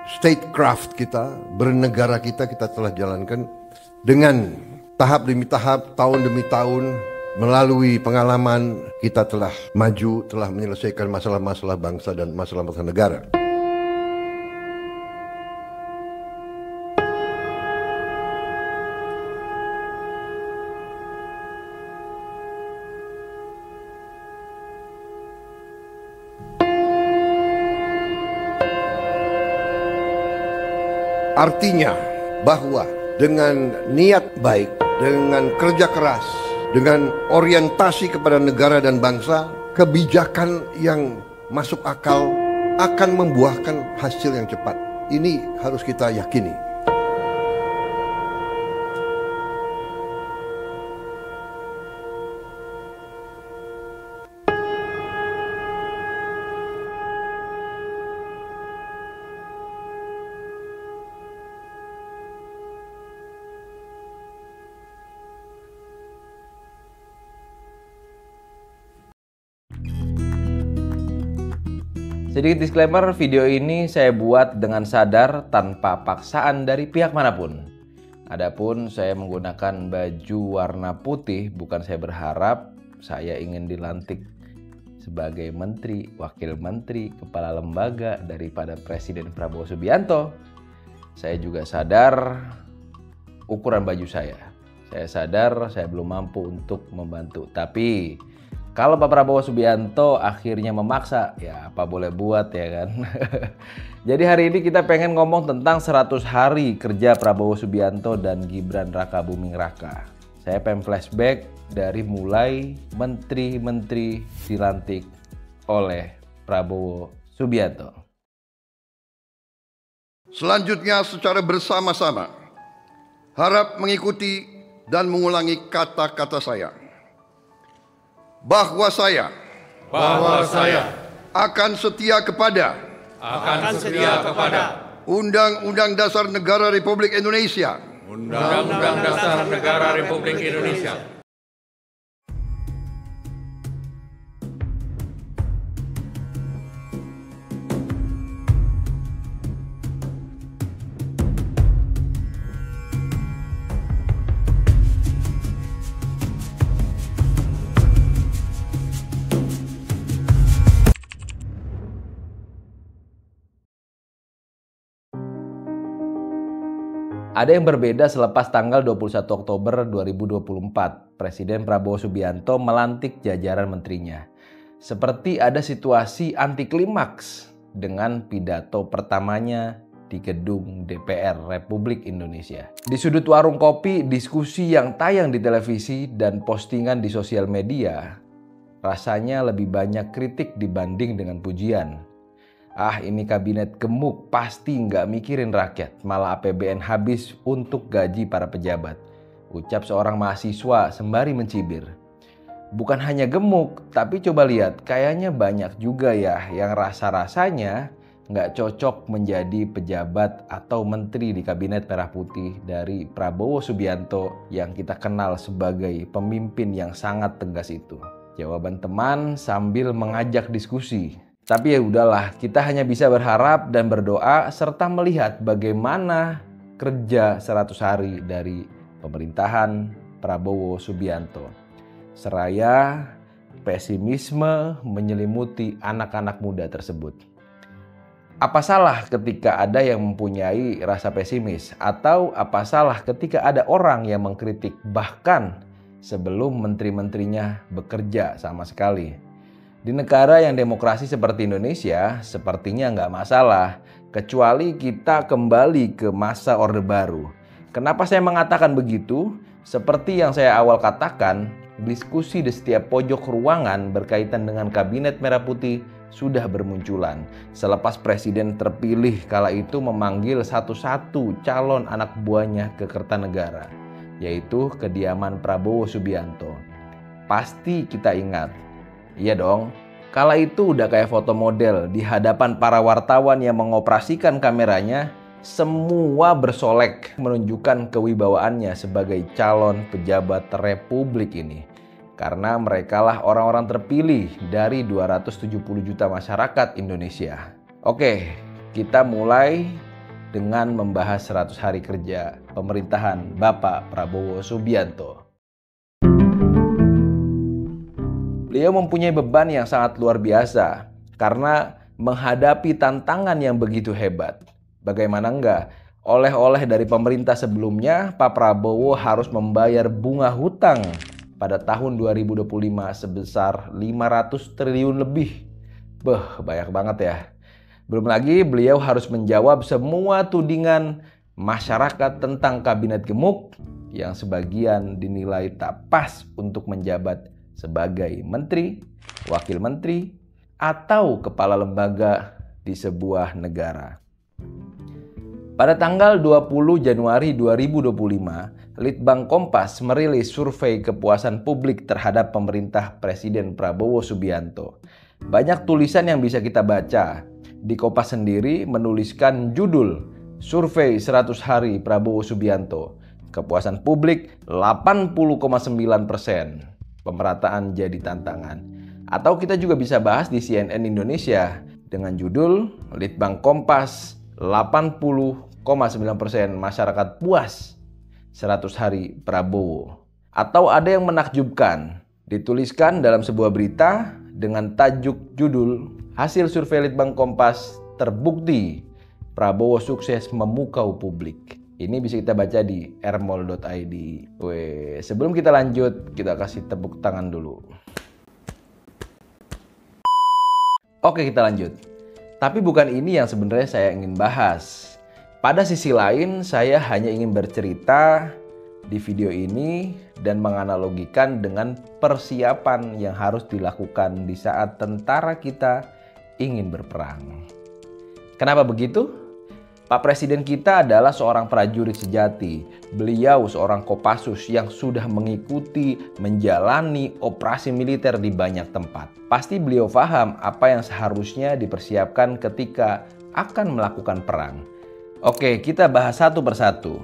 statecraft kita, bernegara kita telah jalankan dengan tahap demi tahap, tahun demi tahun. Melalui pengalaman kita telah maju, telah menyelesaikan masalah-masalah bangsa dan masalah-masalah negara. Artinya bahwa dengan niat baik, dengan kerja keras, dengan orientasi kepada negara dan bangsa, kebijakan yang masuk akal akan membuahkan hasil yang cepat. Ini harus kita yakini. Sedikit disclaimer, video ini saya buat dengan sadar tanpa paksaan dari pihak manapun. Adapun saya menggunakan baju warna putih bukan saya berharap saya ingin dilantik sebagai menteri, wakil menteri, kepala lembaga daripada Presiden Prabowo Subianto. Saya juga sadar ukuran baju saya. Saya sadar saya belum mampu untuk membantu. Tapi kalau Pak Prabowo Subianto akhirnya memaksa, ya apa boleh buat ya kan. Jadi hari ini kita pengen ngomong tentang 100 hari kerja Prabowo Subianto dan Gibran Raka Buming Raka. Saya pengen flashback dari mulai menteri-menteri dilantik oleh Prabowo Subianto. Selanjutnya secara bersama-sama harap mengikuti dan mengulangi kata-kata saya. Bahwa saya akan setia kepada Undang-Undang Dasar Negara Republik Indonesia, Undang-Undang Dasar Negara Republik Indonesia, Ada yang berbeda selepas tanggal 21 Oktober 2024, Presiden Prabowo Subianto melantik jajaran menterinya. Seperti ada situasi anti klimaks dengan pidato pertamanya di gedung DPR Republik Indonesia. Di sudut warung kopi, diskusi yang tayang di televisi dan postingan di sosial media, rasanya lebih banyak kritik dibanding dengan pujian. Ah, ini kabinet gemuk, pasti nggak mikirin rakyat, malah APBN habis untuk gaji para pejabat. Ucap seorang mahasiswa sembari mencibir. Bukan hanya gemuk, tapi coba lihat, kayaknya banyak juga ya yang rasa-rasanya nggak cocok menjadi pejabat atau menteri di kabinet merah putih dari Prabowo Subianto yang kita kenal sebagai pemimpin yang sangat tegas itu. Jawaban teman sambil mengajak diskusi. Tapi ya udahlah, kita hanya bisa berharap dan berdoa serta melihat bagaimana kerja 100 hari dari pemerintahan Prabowo Subianto. Seraya pesimisme menyelimuti anak-anak muda tersebut. Apa salah ketika ada yang mempunyai rasa pesimis? Atau apa salah ketika ada orang yang mengkritik bahkan sebelum menteri-menterinya bekerja sama sekali? Di negara yang demokrasi seperti Indonesia, sepertinya nggak masalah, kecuali kita kembali ke masa Orde Baru. Kenapa saya mengatakan begitu? Seperti yang saya awal katakan, diskusi di setiap pojok ruangan berkaitan dengan Kabinet Merah Putih sudah bermunculan. Selepas Presiden terpilih kala itu memanggil satu-satu calon anak buahnya ke Kertanegara, yaitu kediaman Prabowo Subianto. Pasti kita ingat. Iya dong, kala itu udah kayak foto model di hadapan para wartawan yang mengoperasikan kameranya, semua bersolek menunjukkan kewibawaannya sebagai calon pejabat Republik ini. Karena merekalah orang-orang terpilih dari 270 juta masyarakat Indonesia. Oke, kita mulai dengan membahas 100 hari kerja pemerintahan Bapak Prabowo Subianto. Beliau mempunyai beban yang sangat luar biasa karena menghadapi tantangan yang begitu hebat. Bagaimana enggak? Oleh-oleh dari pemerintah sebelumnya, Pak Prabowo harus membayar bunga hutang pada tahun 2025 sebesar 500 triliun lebih. Banyak banget ya. Belum lagi beliau harus menjawab semua tudingan masyarakat tentang kabinet gemuk yang sebagian dinilai tak pas untuk menjabat sebagai menteri, wakil menteri, atau kepala lembaga di sebuah negara. Pada tanggal 20 Januari 2025, Litbang Kompas merilis survei kepuasan publik terhadap pemerintah Presiden Prabowo Subianto. Banyak tulisan yang bisa kita baca. Di Kompas sendiri menuliskan judul Survei 100 Hari Prabowo Subianto. Kepuasan publik 80,9%. Pemerataan jadi tantangan. Atau kita juga bisa bahas di CNN Indonesia dengan judul Litbang Kompas 80,9% masyarakat puas 100 hari Prabowo. Atau ada yang menakjubkan, dituliskan dalam sebuah berita dengan tajuk judul hasil survei Litbang Kompas terbukti Prabowo sukses memukau publik. Ini bisa kita baca di rmol.id. Sebelum kita lanjut, kita kasih tepuk tangan dulu. Oke, kita lanjut. Tapi bukan ini yang sebenarnya saya ingin bahas. Pada sisi lain, saya hanya ingin bercerita di video ini dan menganalogikan dengan persiapan yang harus dilakukan di saat tentara kita ingin berperang. Kenapa begitu? Pak Presiden kita adalah seorang prajurit sejati. Beliau seorang Kopassus yang sudah mengikuti, menjalani operasi militer di banyak tempat. Pasti beliau paham apa yang seharusnya dipersiapkan ketika akan melakukan perang. Oke, kita bahas satu persatu.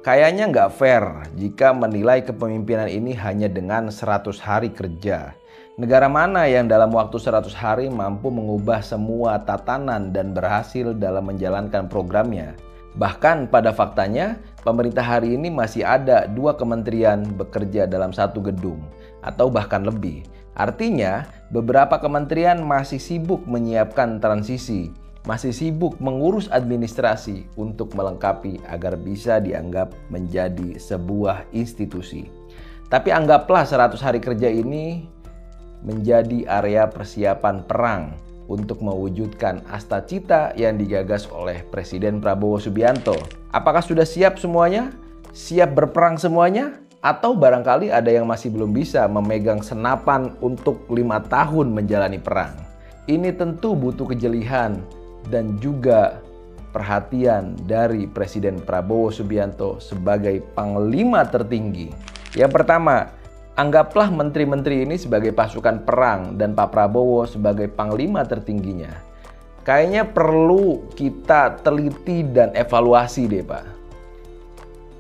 Kayaknya nggak fair jika menilai kepemimpinan ini hanya dengan 100 hari kerja. Negara mana yang dalam waktu 100 hari mampu mengubah semua tatanan dan berhasil dalam menjalankan programnya? Bahkan pada faktanya, pemerintah hari ini masih ada 2 kementerian bekerja dalam satu gedung, atau bahkan lebih. Artinya, beberapa kementerian masih sibuk menyiapkan transisi, masih sibuk mengurus administrasi untuk melengkapi agar bisa dianggap menjadi sebuah institusi. Tapi anggaplah 100 hari kerja ini menjadi area persiapan perang untuk mewujudkan Astacita yang digagas oleh Presiden Prabowo Subianto. Apakah sudah siap semuanya? Siap berperang semuanya? Atau barangkali ada yang masih belum bisa memegang senapan untuk 5 tahun menjalani perang? Ini tentu butuh kejelihan dan juga perhatian dari Presiden Prabowo Subianto sebagai panglima tertinggi. Yang pertama, anggaplah menteri-menteri ini sebagai pasukan perang dan Pak Prabowo sebagai panglima tertingginya. Kayaknya perlu kita teliti dan evaluasi deh Pak.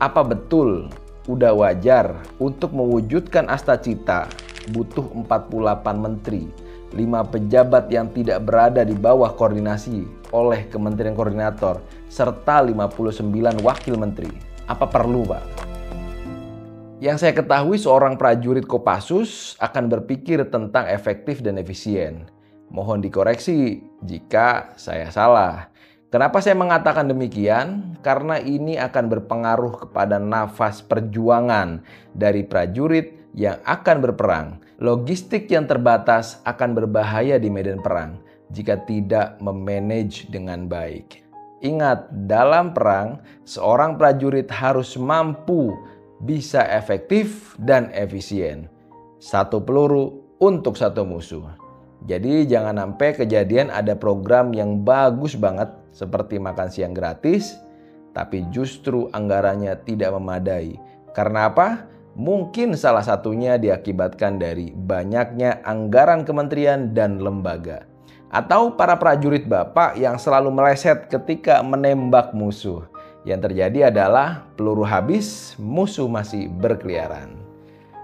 Apa betul udah wajar untuk mewujudkan Astacita butuh 48 menteri, 5 pejabat yang tidak berada di bawah koordinasi oleh Kementerian Koordinator, serta 59 wakil menteri? Apa perlu Pak? Yang saya ketahui seorang prajurit Kopassus akan berpikir tentang efektif dan efisien. Mohon dikoreksi jika saya salah. Kenapa saya mengatakan demikian? Karena ini akan berpengaruh kepada nafas perjuangan dari prajurit yang akan berperang. Logistik yang terbatas akan berbahaya di medan perang jika tidak memanage dengan baik. Ingat, dalam perang, seorang prajurit harus mampu bisa efektif dan efisien. Satu peluru untuk satu musuh. Jadi jangan sampai kejadian ada program yang bagus banget seperti makan siang gratis, tapi justru anggarannya tidak memadai. Karena apa? Mungkin salah satunya diakibatkan dari banyaknya anggaran kementerian dan lembaga. Atau para prajurit Bapak yang selalu meleset ketika menembak musuh. Yang terjadi adalah peluru habis, musuh masih berkeliaran.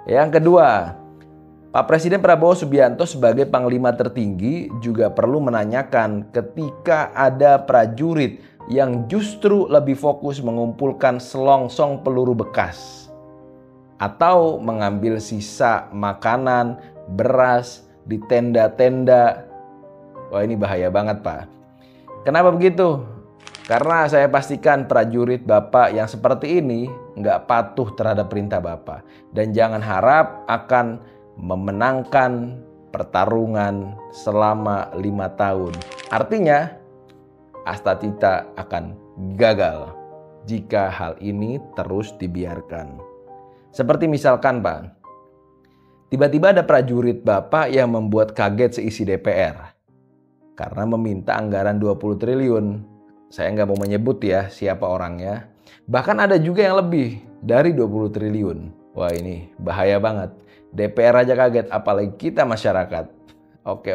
Yang kedua, Pak Presiden Prabowo Subianto sebagai panglima tertinggi juga perlu menanyakan ketika ada prajurit yang justru lebih fokus mengumpulkan selongsong peluru bekas atau mengambil sisa makanan, beras di tenda-tenda. Wah, ini bahaya banget, Pak. Kenapa begitu? Karena saya pastikan prajurit Bapak yang seperti ini nggak patuh terhadap perintah Bapak. Dan jangan harap akan memenangkan pertarungan selama 5 tahun. Artinya, Astagita akan gagal jika hal ini terus dibiarkan. Seperti misalkan, Pak, tiba-tiba ada prajurit Bapak yang membuat kaget seisi DPR karena meminta anggaran 20 triliun. Saya nggak mau menyebut ya siapa orangnya. Bahkan ada juga yang lebih dari 20 triliun. Wah, ini bahaya banget. DPR aja kaget, apalagi kita masyarakat. Oke.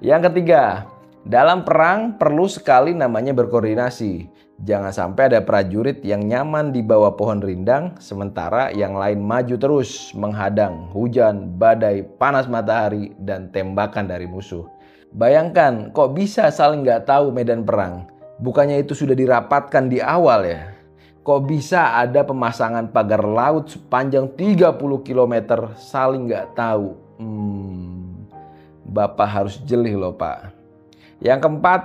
Yang ketiga, dalam perang perlu sekali namanya berkoordinasi. Jangan sampai ada prajurit yang nyaman di bawah pohon rindang, sementara yang lain maju terus menghadang hujan, badai, panas matahari, dan tembakan dari musuh. Bayangkan, kok bisa saling nggak tahu medan perang? Bukannya itu sudah dirapatkan di awal ya? Kok bisa ada pemasangan pagar laut sepanjang 30 km saling nggak tahu? Bapak harus jeli loh, Pak. Yang keempat,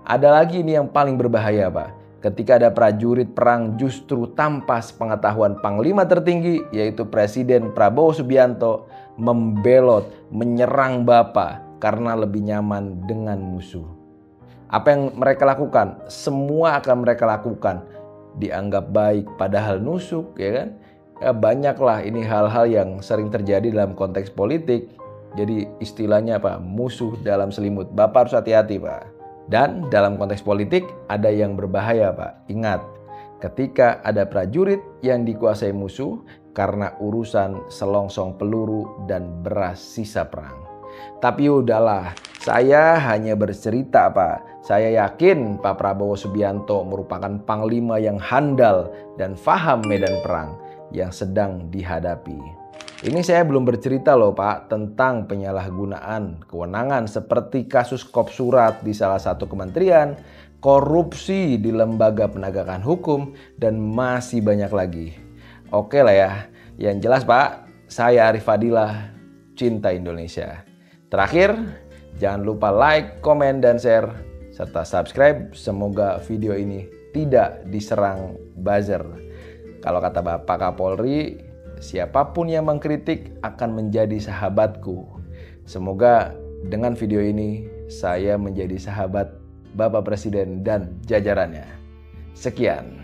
ada lagi ini yang paling berbahaya, Pak. Ketika ada prajurit perang justru tanpa sepengetahuan panglima tertinggi, yaitu Presiden Prabowo Subianto, membelot, menyerang Bapak karena lebih nyaman dengan musuh. Apa yang mereka lakukan? Semua akan mereka lakukan. Dianggap baik padahal nusuk, ya kan? Ya, banyaklah ini hal-hal yang sering terjadi dalam konteks politik. Jadi istilahnya apa? Musuh dalam selimut. Bapak harus hati-hati, Pak. Dan dalam konteks politik ada yang berbahaya, Pak. Ingat, ketika ada prajurit yang dikuasai musuh karena urusan selongsong peluru dan beras sisa perang. Tapi udahlah, saya hanya bercerita, Pak. Saya yakin Pak Prabowo Subianto merupakan panglima yang handal dan paham medan perang yang sedang dihadapi. Ini saya belum bercerita loh, Pak, tentang penyalahgunaan kewenangan seperti kasus Kopsurat di salah satu kementerian, korupsi di lembaga penegakan hukum, dan masih banyak lagi. Oke lah ya, yang jelas, Pak, saya Arif Fadilah, cinta Indonesia. Terakhir, jangan lupa like, komen, dan share, serta subscribe. Semoga video ini tidak diserang buzzer. Kalau kata Bapak Kapolri, siapapun yang mengkritik akan menjadi sahabatku. Semoga dengan video ini saya menjadi sahabat Bapak Presiden dan jajarannya. Sekian.